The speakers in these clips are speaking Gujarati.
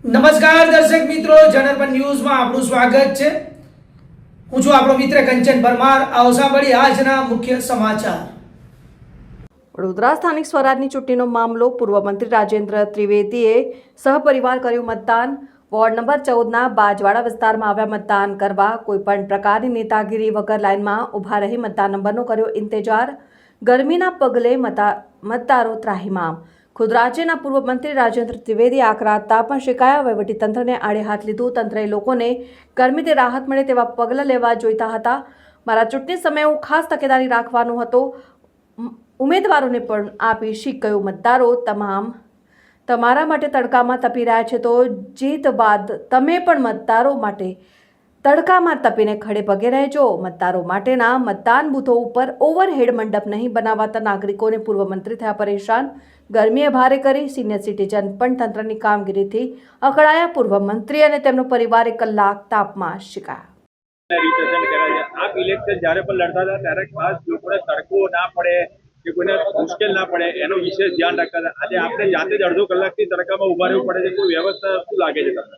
નમસ્કાર દર્શક મિત્રો, જનરપન ન્યૂઝમાં આપનું સ્વાગત છે। હું છું આપણો મિત્ર કંચન પરમાર। આવો સાંભળીએ આજના મુખ્ય સમાચાર। વડોદરા સ્થાનિક સ્વરાજની ચૂંટણીનો મામલો। પૂર્વ મંત્રી રાજેન્દ્ર ત્રિવેદીએ સહપરિવાર કર્યું મતદાન। વોર્ડ નંબર 14ના બાજવાડા વિસ્તારમાં આવ્યા મતદાન કરવા। કોઈપણ પ્રકારની નેતાગીરી વગર લાઇનમાં ઊભા રહી મતદાન નંબરનો કર્યો ઇંતજાર। ગરમીના પગલે મતદારો ત્રાહિમામ। ખુદ રાજ્યના પૂર્વ મંત્રી રાજેન્દ્ર ત્રિવેદી આકરા તાપમાં શેકાયા। વહીવટીતંત્રને આડે હાથ લીધું। તંત્રએ લોકોને ગરમીથી રાહત મળે તેવા પગલાં લેવા જોઈતા હતા। મારા ચૂંટણી સમયે હું ખાસ તકેદારી રાખવાનો હતો। ઉમેદવારોને પણ આપી શીખ ગયું મતદારો તમારા માટે તડકામાં તપી રહ્યા છે તો જીત બાદ તમે પણ મતદારો માટે તડકામાં તપીને ખડે પગે રહેજો। મતદારો માટેના મતદાન બૂથો ઉપર ઓવરહેડ મંડપ નહીં બનાવાતા નાગરિકોને પૂર્વ મંત્રી થયા પરેશાન। ગરમીએ ભારે કરી। સિનિયર સિટીઝન પણ તંત્રની કામગીરીથી અકળાયા। પૂર્વ મંત્રી અને તેમનો પરિવાર 1 કલાક તાપમાં શેકાયા। આપ ઇલેક્શન જ્યારે પણ લડતા હતા ત્યારે ખાસ લોકોને તડકો ના પડે કે કોઈને મુશ્કેલ ના પડે એનું વિશેષ ધ્યાન રાખતા હતા। આજે આપણે જાતે જ અડધો કલાકથી તડકામાં ઉભા રહેવું પડે છે। કોઈ વ્યવસ્થા શું લાગે છે તમને?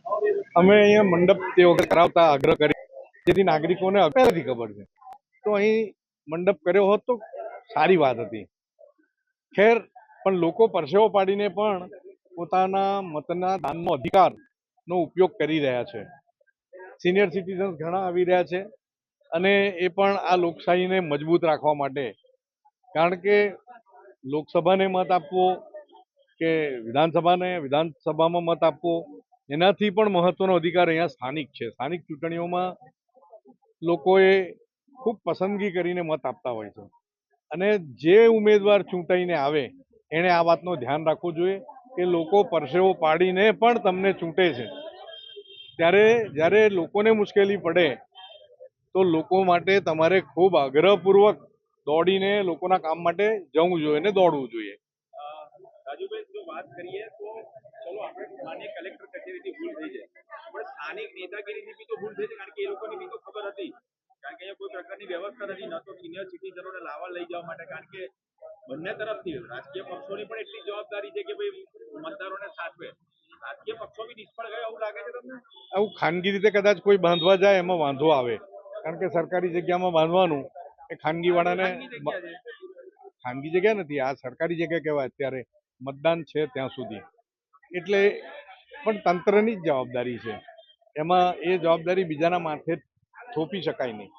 અમે અહીંયા મંડપ તે વખત કરાવતા આગ્રહ કરી, જેથી નાગરિકોને પહેલાથી ખબર છે, તો અહીં મંડપ કર્યો હોત તો સારી વાત હતી। ખેર, પણ લોકો પરસેવો પાડીને પણ પોતાના મતના દાનનો અધિકારનો ઉપયોગ કરી રહ્યા છે। સિનિયર સિટીઝન્સ ઘણા આવી રહ્યા છે અને એ પણ આ લોકશાહીને મજબૂત રાખવા માટે, કારણ કે લોકસભાને મત આપવો કે વિધાનસભામાં મત આપવો એનાથી પણ મહત્વનો અધિકાર અહીંયા સ્થાનિક છે। સ્થાનિક ચૂંટણીઓમાં લોકોએ ખૂબ પસંદગી કરીને મત આપતા હોય છે અને જે ઉમેદવાર ચૂંટાઈને આવે એણે આ વાતનું ધ્યાન રાખવું જોઈએ કે લોકો પરસેવો પાડીને પણ તમને ચૂંટે છે, ત્યારે જ્યારે લોકોને મુશ્કેલી પડે તો લોકો માટે તમારે ખૂબ આગ્રહપૂર્વક દોડીને લોકોના કામ માટે જવું જોઈએ ને દોડવું જોઈએ। રાજુભાઈ, જો વાત કરીએ તો ચલો આપણે માન્ય કલેક્ટર કચેરીથી ભૂલ થઈ છે, પણ સ્થાનિક નેતાગીરીથી બી તો ભૂલ થઈ છે, કારણ કે એ લોકોને બી તો ખબર હતી, કારણ કે અહીંયા કોઈ પ્રકારની વ્યવસ્થા નથી, ન તો સિનિયર સિટીઝનોને લાવવા લઈ જવા માટે, કારણ કે બંને તરફથી રાજકીય પક્ષોની પણ એટલી જવાબદારી છે કે ભાઈ મતદારોને સાચવે। રાજકીય પક્ષો બી નિષ્ફળ ગયા એવું લાગે છે તમને? આવું ખાનગી રીતે કદાચ કોઈ બાંધવા જાય એમાં વાંધો આવે, કારણ કે સરકારી જગ્યામાં બાંધવાનું એ ખાનગીવાળાને ખાનગી જગ્યા નથી, આ સરકારી જગ્યા કહેવાય અત્યારે મતદાન છે ત્યાં સુધી, એટલે પણ તંત્રની જ જવાબદારી છે, એમાં એ જવાબદારી બીજાના માથે થોપી શકાય નહીં।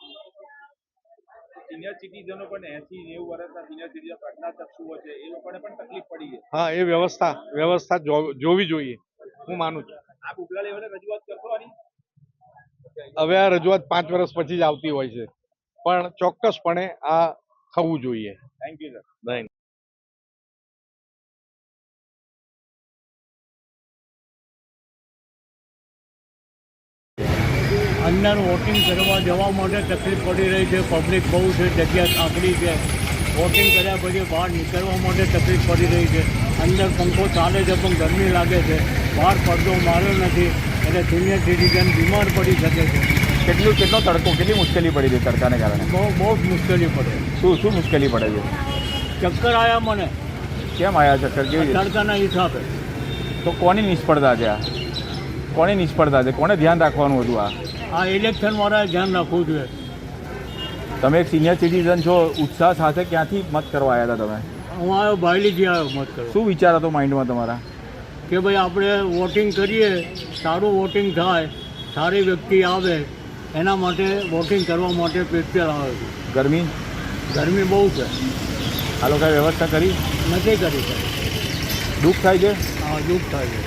સિનિયર સિટીઝનો પણ 80-90 વર્ષના સિનિયર સિટીઝન પ્રજ્ઞાચક્ષુઓ છે, એ લોકોને પણ તકલીફ પડી છે। હા, એ વ્યવસ્થા જોવી જોઈએ, હું માનું છું। આપ ઉપલા લેવલે રજૂઆત કરશો આની? હવે આ રજૂઆત 5 વર્ષ પછી જ આવતી હોય છે, પણ ચોક્કસપણે આ થવું જોઈએ। Thank you sir. થેન્ક અંદર વોટિંગ કરવા જવા માટે તકલીફ પડી રહી છે। પબ્લિક બહુ છે, જગ્યા સાંકડી છે। વોટિંગ કર્યા પછી બહાર નીકળવા માટે તકલીફ પડી રહી છે। અંદર પંખો ચાલે છે પણ ગરમી લાગે છે। બહાર પડદો માર્યો નથી એટલે સિનિયર સિટીઝન બીમાર પડી શકે છે। કેટલો તડકો, કેટલી મુશ્કેલી પડી રહી તડકાને કારણે? બહુ જ મુશ્કેલી પડે। શું મુશ્કેલી પડે છે? ચક્કર આવ્યા મને। કેમ આવ્યા ચક્કર? કેવી રીતે? તડકાના હિસાબે। તો કોની નિષ્ફળતા છે આ? કોની નિષ્ફળતા છે? કોને ધ્યાન રાખવાનું હતું આ ઇલેક્શનવાળાએ ધ્યાન રાખવું જોઈએ। તમે એક સિનિયર સિટીઝન છો, ઉત્સાહ સાથે ક્યાંથી મત કરવા આવ્યા હતા તમે? હું આવ્યો બાયલીથી આવ્યો મત કરવા। શું વિચાર હતો માઇન્ડમાં તમારા? કે ભાઈ આપણે વોટિંગ કરીએ, સારું વોટિંગ થાય, સારી વ્યક્તિ આવે, એના માટે વોટિંગ કરવા માટે સ્પેશિયલ આવે છે। ગરમી બહુ છે। આ લોકોએ વ્યવસ્થા કરી નથી કરી? દુઃખ થાય છે? હા, દુઃખ થાય છે।